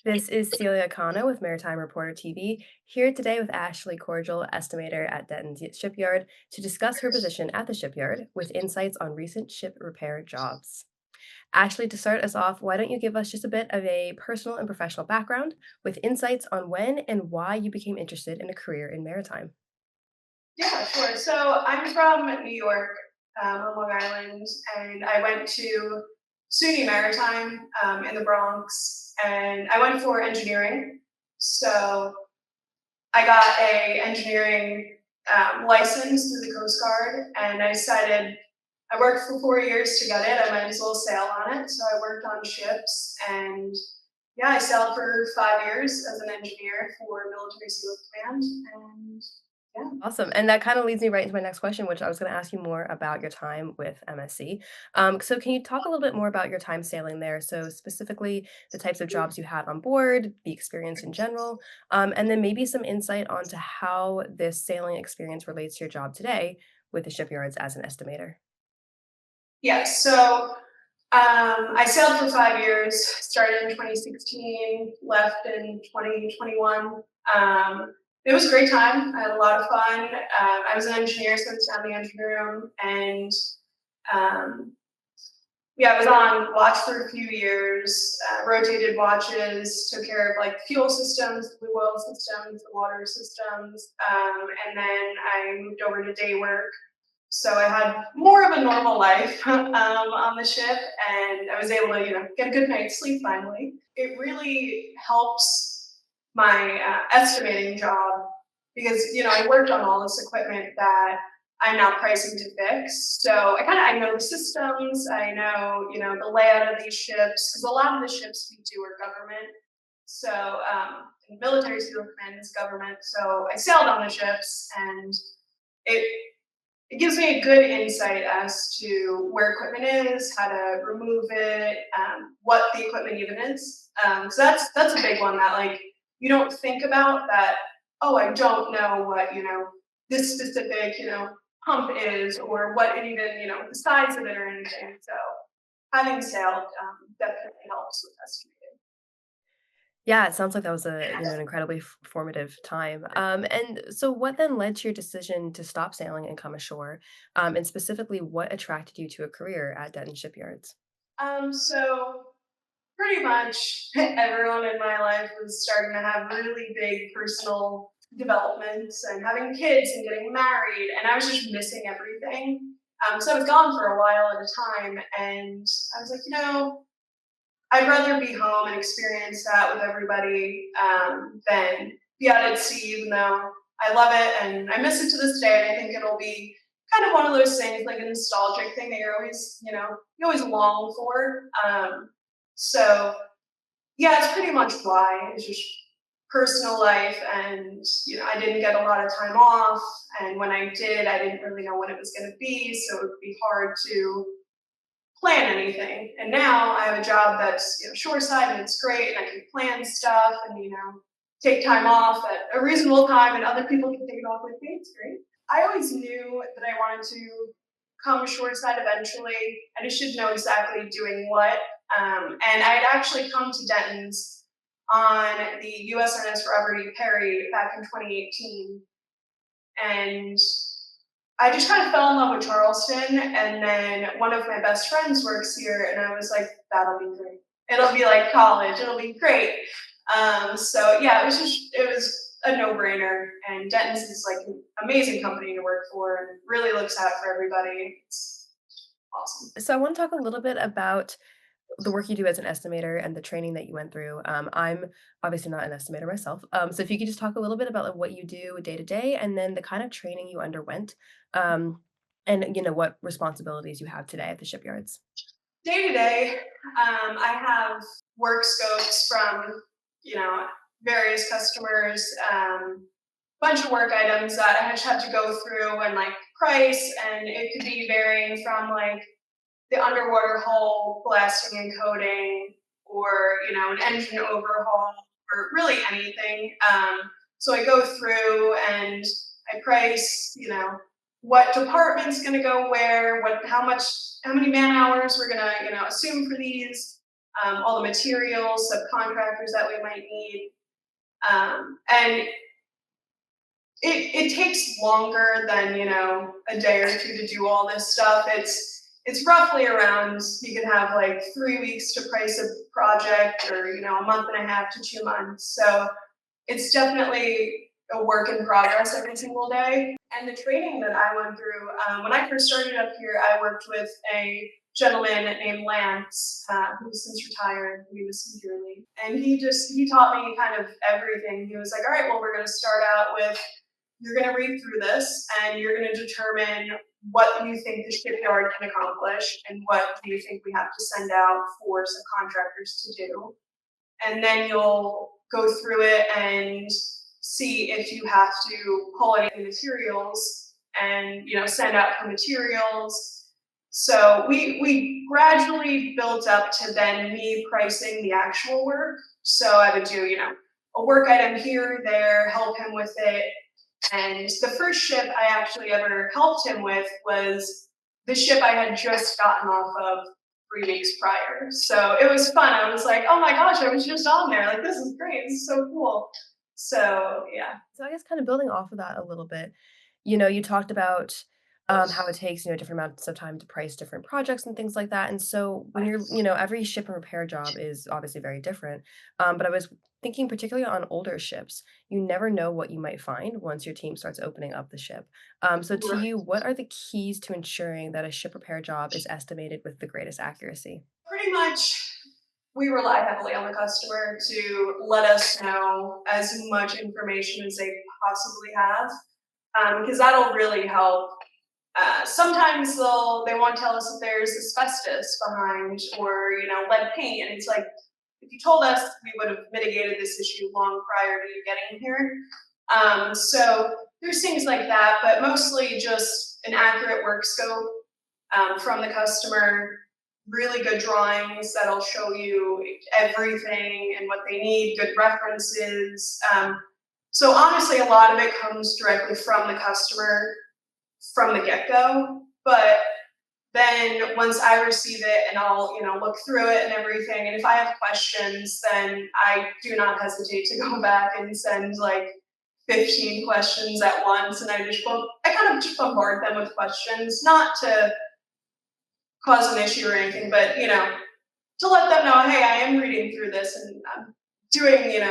This is Celia Cano with Maritime Reporter TV, here today with Ashley Cordiale, estimator at Detyens Shipyard, to discuss her position at the shipyard with insights on recent ship repair jobs. Ashley, to start us off, why don't you give us just a bit of a personal and professional background with insights on when and why you became interested in a career in maritime? Yeah, sure. So I'm from New York, on Long Island, and I went to SUNY Maritime in the Bronx, and I went for engineering. So I got a engineering license through the Coast Guard, and I decided I worked for 4 years to get it. I might as well sail on it. So I worked on ships, and yeah, I sailed for 5 years as an engineer for Military Sealift Command, and yeah. Awesome. And that kind of leads me right into my next question, which I was going to ask you more about your time with MSC. So, can you talk a little bit more about your time sailing there? So, specifically, the types of jobs you had on board, the experience in general, and then maybe some insight onto how this sailing experience relates to your job today with the shipyards as an estimator. Yeah, so I sailed for 5 years, started in 2016, left in 2021. It was a great time. I had a lot of fun. I was an engineer, so I was down in the engine room, and um, yeah, I was on watch for a few years, rotated watches, took care of like fuel systems, the oil systems, the water systems, and then I moved over to day work, so I had more of a normal life on the ship, and I was able to, get a good night's sleep finally. It really helps my estimating job because I worked on all this equipment that I'm now pricing to fix. So I know the systems. I know the layout of these ships because a lot of the ships we do are government. So military seal command is government. So I sailed on the ships, and it it gives me a good insight as to where equipment is, how to remove it, what the equipment even is. So that's a big one that like you don't think about that. Oh, I don't know what this specific pump is, or what it even the size of it or anything. So having sailed definitely helps with estimating. Yeah, it sounds like that was an incredibly formative time. And so, what then led to your decision to stop sailing and come ashore? And specifically, what attracted you to a career at Denton Shipyards? So pretty much everyone in my life was starting to have really big personal developments and having kids and getting married, and I was just missing everything. So I was gone for a while at a time, and I was like, I'd rather be home and experience that with everybody than be out at sea, even though I love it and I miss it to this day. And I think it'll be kind of one of those things, like a nostalgic thing that you're always, you always long for. So yeah, it's pretty much why. It's just personal life, and I didn't get a lot of time off, and when I did, I didn't really know when it was going to be, so it would be hard to plan anything. And now I have a job that's shoreside, and it's great, and I can plan stuff, and take time off at a reasonable time, and other people can take it off with me. It's great. I always knew that I wanted to come shoreside eventually. I just didn't know exactly doing what. And I had actually come to Denton's on the USNS Robert E. Perry back in 2018, and I just kind of fell in love with Charleston. And then one of my best friends works here, and I was like, that'll be great. It'll be like college. It'll be great. So yeah, it was a no-brainer. And Denton's is like an amazing company to work for, and really looks out for everybody. It's awesome. So, I want to talk a little bit about the work you do as an estimator and the training that you went through. I'm obviously not an estimator myself. So, if you could just talk a little bit about like, what you do day to day, and then the kind of training you underwent, and what responsibilities you have today at the shipyards. Day to day, I have work scopes from you know various customers, bunch of work items that I just have to go through and like price, and it could be varying from like the underwater hull blasting and coating, or an engine overhaul, or really anything. So I go through and I price, what department's going to go where, how many man hours we're going to assume for these. all the materials, subcontractors that we might need. And it takes longer than, a day or two to do all this stuff. It's roughly around, you can have like 3 weeks to price a project, or a month and a half to 2 months. So it's definitely a work in progress every single day. And the training that I went through, when I first started up here, I worked with a gentleman named Lance, who's since retired. We miss him dearly. And he taught me kind of everything. He was like, all right, well, we're going to start out with, you're going to read through this and you're going to determine what you think the shipyard can accomplish and what do you think we have to send out for subcontractors to do. And then you'll go through it and see if you have to pull any materials and send out for materials. So we gradually built up to then me pricing the actual work. So I would do a work item here or there, help him with it. And the first ship I actually ever helped him with was the ship I had just gotten off of 3 weeks prior. So it was fun. I was like, oh my gosh, I was just on there. Like, this is great. This is so cool. So yeah. So I guess kind of building off of that a little bit, you talked about how it takes, different amounts of time to price different projects and things like that. And so when you're, every ship and repair job is obviously very different. But I was thinking particularly on older ships, you never know what you might find once your team starts opening up the ship. So to Right. you, what are the keys to ensuring that a ship repair job is estimated with the greatest accuracy? Pretty much we rely heavily on the customer to let us know as much information as they possibly have, because that'll really help. Sometimes they won't tell us that there's asbestos behind, or lead paint, and it's like, if you told us, we would have mitigated this issue long prior to you getting here. So there's things like that, but mostly just an accurate work scope from the customer, really good drawings that'll show you everything and what they need, good references. So honestly, a lot of it comes directly from the customer from the get-go. But then once I receive it and I'll look through it and everything, and if I have questions, then I do not hesitate to go back and send like 15 questions at once, and I kind of just bombard them with questions, not to cause an issue or anything, but to let them know, hey, I am reading through this and I'm doing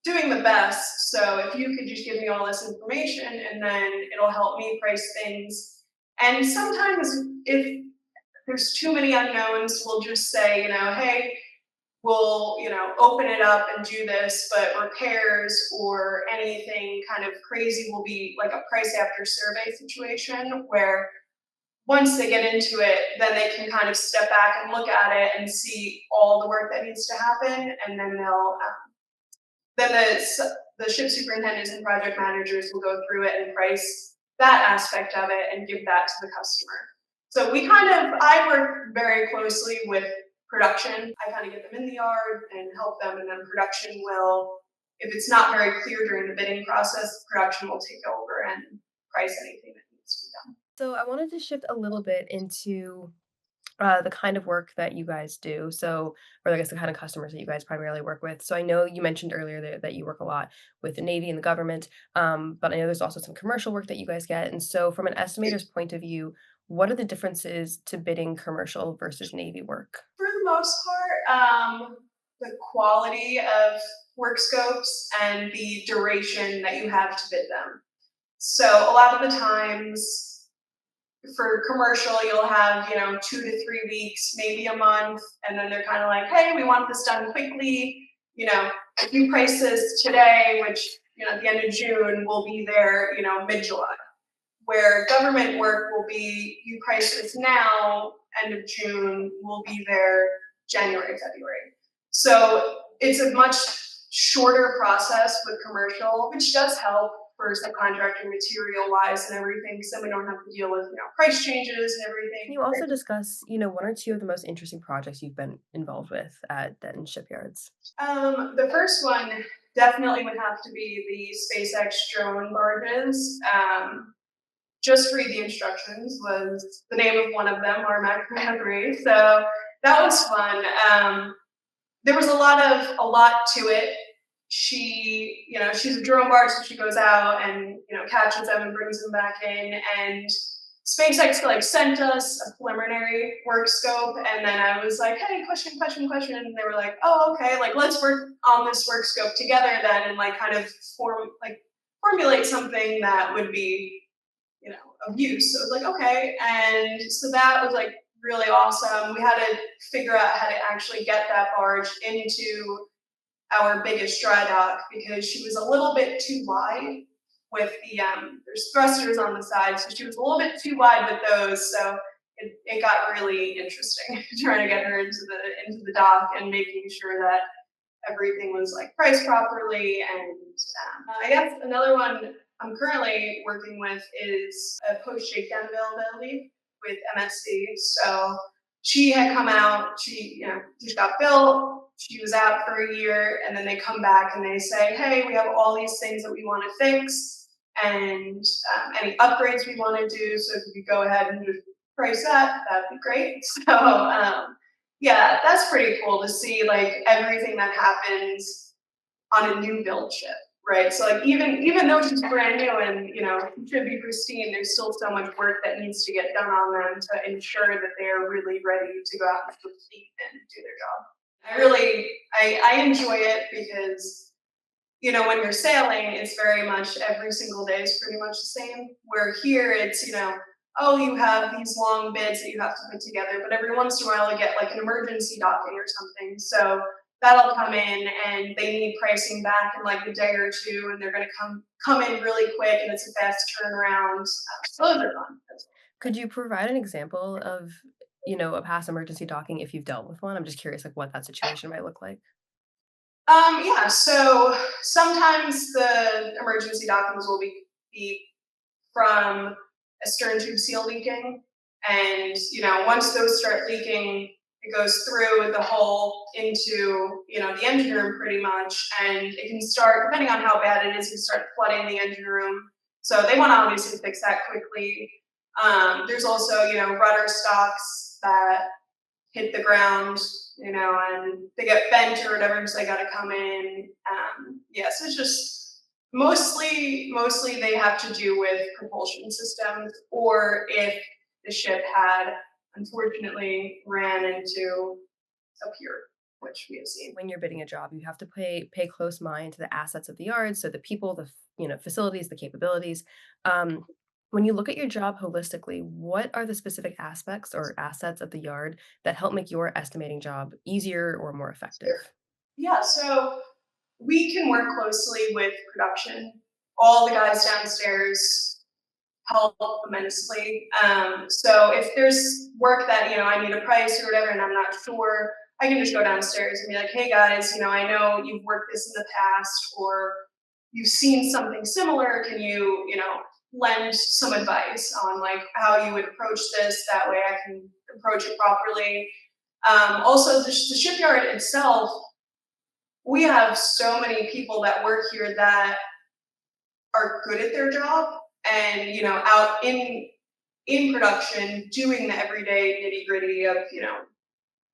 doing the best. So if you could just give me all this information, and then it'll help me price things. And sometimes if there's too many unknowns, we'll just say, hey, we'll, open it up and do this, but repairs or anything kind of crazy will be like a price after survey situation, where once they get into it, then they can kind of step back and look at it and see all the work that needs to happen, and then then the ship superintendents and project managers will go through it and price that aspect of it and give that to the customer. So I work very closely with production. I kind of get them in the yard and help them, and then production will, if it's not very clear during the bidding process, production will take over and price anything that needs to be done. So I wanted to shift a little bit into the kind of work that you guys do. So, or I guess the kind of customers that you guys primarily work with. So I know you mentioned earlier that you work a lot with the Navy and the government, but I know there's also some commercial work that you guys get. And so, from an estimator's point of view, what are the differences to bidding commercial versus Navy work? For the most part, the quality of work scopes and the duration that you have to bid them. So a lot of the times for commercial, you'll have, 2 to 3 weeks, maybe a month, and then they're kind of like, hey, we want this done quickly. If you price this today, which, at the end of June, we'll be there, mid-July. Where government work will be, you price this now, end of June, we'll be there January, February. So it's a much shorter process with commercial, which does help for subcontracting material wise and everything, because then we don't have to deal with price changes and Can everything. you also discuss, one or two of the most interesting projects you've been involved with at Denton Shipyards? The first one definitely would have to be the SpaceX drone barges. Just read the instructions was the name of one of them, our Mac 3. So that was fun. There was a lot to it. She's a drone bard, so she goes out and catches them and brings them back in. And SpaceX like sent us a preliminary work scope, and then I was like, "Hey, question, question, question," and they were like, "Oh, okay, like let's work on this work scope together then, and like kind of formulate something that would be of use." So it was like, okay, and so that was like really awesome. We had to figure out how to actually get that barge into our biggest dry dock because she was a little bit too wide with there's thrusters on the side, so she was a little bit too wide with those. So it got really interesting trying to get her into the dock and making sure that everything was like priced properly. And I guess another one I'm currently working with is a post shakedown availability with MSC. So she had come out, just got built. She was out for a year, and then they come back and they say, "Hey, we have all these things that we want to fix, and any upgrades we want to do. So if you could go ahead and just price that, that'd be great." So yeah, that's pretty cool to see like everything that happens on a new build ship, right? So like even though she's brand new and should be pristine, there's still so much work that needs to get done on them to ensure that they're really ready to go out into the fleet and do their job. I enjoy it because when you're sailing, it's very much every single day is pretty much the same. Where here it's oh, you have these long bids that you have to put together, but every once in a while you get like an emergency docking or something. So that'll come in and they need pricing back in like a day or two, and they're going to come in really quick, and it's a fast turnaround. So those are fun. Could you provide an example of, a past emergency docking if you've dealt with one? I'm just curious, like, what that situation might look like. Yeah, so sometimes the emergency dockings will be from a stern tube seal leaking. And, once those start leaking, it goes through the hull into, the engine room pretty much. And it can start, depending on how bad it is, it can start flooding the engine room. So they want to obviously fix that quickly. There's also, rudder stocks that hit the ground, and they get bent or whatever, so they got to come in. Yeah, so it's just mostly they have to do with propulsion systems, or if the ship had unfortunately ran into a pier, which we have seen. When you're bidding a job, you have to pay close mind to the assets of the yard, so the people, facilities, the capabilities. Um, when you look at your job holistically, what are the specific aspects or assets of the yard that help make your estimating job easier or more effective? Yeah, so we can work closely with production. All the guys downstairs help immensely. So if there's work that I need a price or whatever, and I'm not sure, I can just go downstairs and be like, "Hey guys, I know you've worked this in the past, or you've seen something similar. Can you lend some advice on like how you would approach this? That way, I can approach it properly." Also, the shipyard itself, we have so many people that work here that are good at their job and out in production doing the everyday nitty gritty of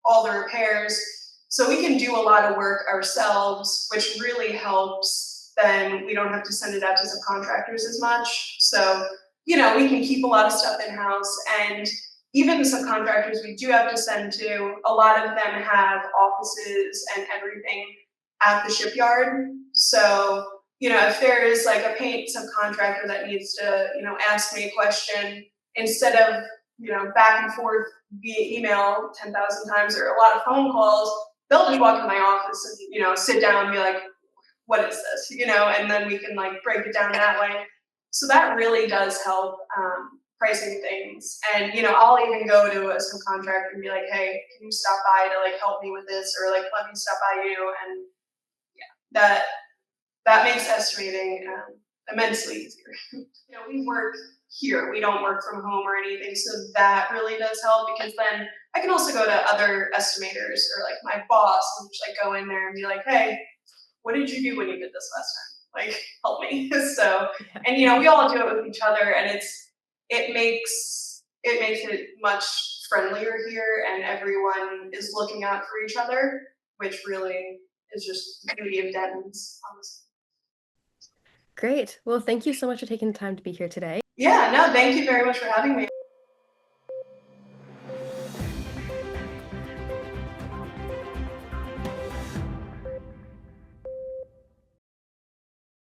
all the repairs. So we can do a lot of work ourselves, which really helps. Then we don't have to send it out to subcontractors as much. So we can keep a lot of stuff in house. And even the subcontractors we do have to send to, a lot of them have offices and everything at the shipyard. So if there is like a paint subcontractor that needs to, ask me a question, instead of, back and forth via email 10,000 times or a lot of phone calls, they'll just walk in my office and, sit down and be like, "What is this?" And then we can like break it down that way. So that really does help pricing things. And, I'll even go to a subcontractor and be like, "Hey, can you stop by to like help me with this?" Or like, "Let me stop by you." And that makes estimating immensely easier. We work here. We don't work from home or anything, so that really does help because then I can also go to other estimators or like my boss and just like go in there and be like, "Hey, what did you do when you did this last time? Like, help me." So, Yeah. and we all do it with each other, and it makes it much friendlier here and everyone is looking out for each other, which really is just the beauty of Denton's, honestly. Great. Well, thank you so much for taking the time to be here today. Yeah, no, thank you very much for having me.